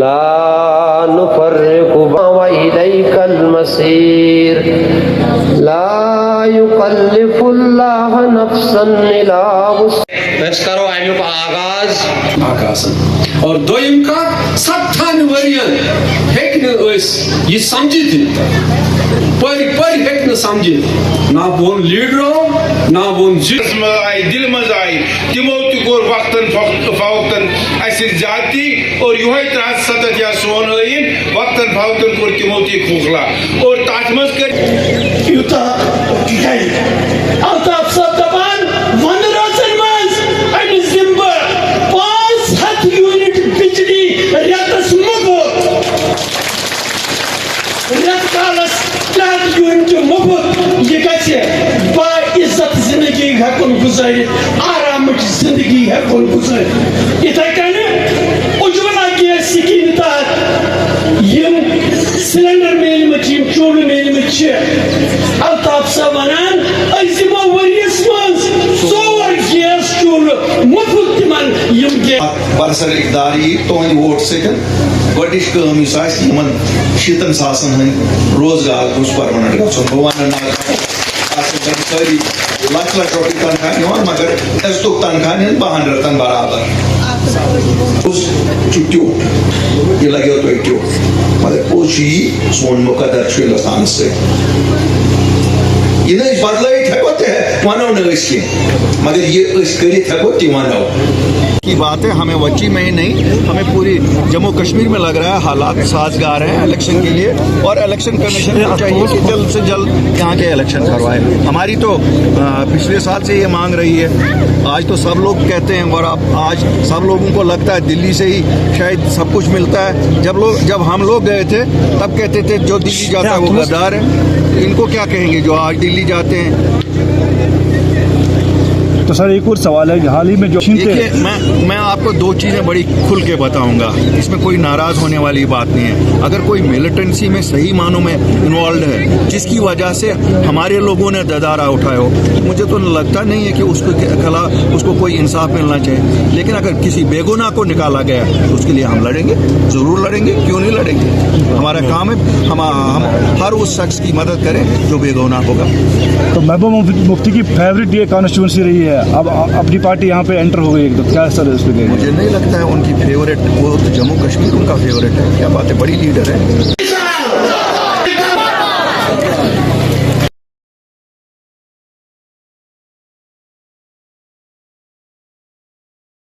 لا نفرق وإليك المصير لا يكلف الله نفسا إلا وسعها. اس کرو امیک آغاز اور دویم کت 70 ورین ہیکن اس یہ سمجھت پڑھ ہیکن سمجھت نہ بون لیڈرو نہ بون دل مز آئی تمو تہ کور وقتاً فوقتاً اسہ ذاتی اور یہ 370 یا سون عین وقتاً فوقتاً کور تمو تہ کھوکھلا اور تات مز کر یوتا الطاف صاحب دپان ون روزن مز امہ ذمہ 500 یونٹ بجلی ریتس مفت ریت کالس 4 یونٹ مفت یہ گژھِ با عزت زندگی ہیکن گزارت آرامچ زندگی ہیکن گزارت اتھے کنے اجولا گیس سکیم تحت یم سلنڈر میلمت یم چولہٕ میلمت الطاف صاحب ونان أسۍ دِمو ؤریس منٛز 4 گیس چولہٕ مفت تمن یم گیس برسر اقداری تہند ووٹ سۭتۍ گۄڈنِچ کٲم یُس آسہِ یِمن 70 ساسن ہٕنٛدۍ روزگار گوٚژھ پرمننٹ گژھُن بہٕ ونہٕ نہٕ آسن سٲری لچھ لچھ رۄپیہِ تنخواہ نِوان مگر عزتُک تنخواہ نِن 12 رٮ۪تن برابر پوٚز چھُ ٹیوٗٹ یہِ لگیو تۄہہِ ٹیوٗٹ مگر پوٚز چھُ یی سون مُقدر چھُ ہندوستانس سۭتۍ یہ نہ بدلائت ہیکو تہ ونو نہ اس کی مگر یہ اس کریت ہیکو تی ونو کی بات ہے. ہمیں وچی میں ہی نہیں ہمیں پوری جموں کشمیر میں لگ رہا ہے حالات سازگار ہیں الیکشن کے لیے اور الیکشن کمیشن کو چاہیے کہ جلد سے جلد یہاں کے الیکشن کروائے. ہماری تو پچھلے سال سے یہ مانگ رہی ہے. آج تو سب لوگ کہتے ہیں اور اب آج سب لوگوں کو لگتا ہے دلی سے ہی شاید سب کچھ ملتا ہے. جب ہم لوگ گئے تھے تب کہتے تھے جو دلی جاتا ہے وہ غدار ہے. ان کو کیا کہیں گے جو آج دلی جاتے ہیں. تو سر ایک اور سوال ہے کہ حال ہی میں جو میں آپ کو 2 چیزیں بڑی کھل کے بتاؤں گا. اس میں کوئی ناراض ہونے والی بات نہیں ہے. اگر کوئی ملیٹنسی میں صحیح معنوں میں انوالوڈ ہے جس کی وجہ سے ہمارے لوگوں نے ددارا اٹھایا ہو مجھے تو لگتا نہیں ہے کہ اس کے خلاف اس کو کوئی انصاف ملنا چاہیے. لیکن اگر کسی بے گناہ کو نکالا گیا تو اس کے لیے ہم لڑیں گے, ضرور لڑیں گے. کیوں نہیں لڑیں گے؟ ہمارا کام ہے ہم ہر اس شخص کی مدد کریں جو بے گناہ ہوگا. تو محبوب مفتی کی فیوریٹ یہ کانسٹیچوئنسی رہی ہے, اب اپنی پارٹی یہاں پہ انٹر ہو گئی تو کیا سر اس پہ؟ مجھے نہیں لگتا ہے ان کی فیوریٹ, وہ جموں کشمیر ان کا فیوریٹ ہے. کیا بات ہے, بڑی لیڈر ہے.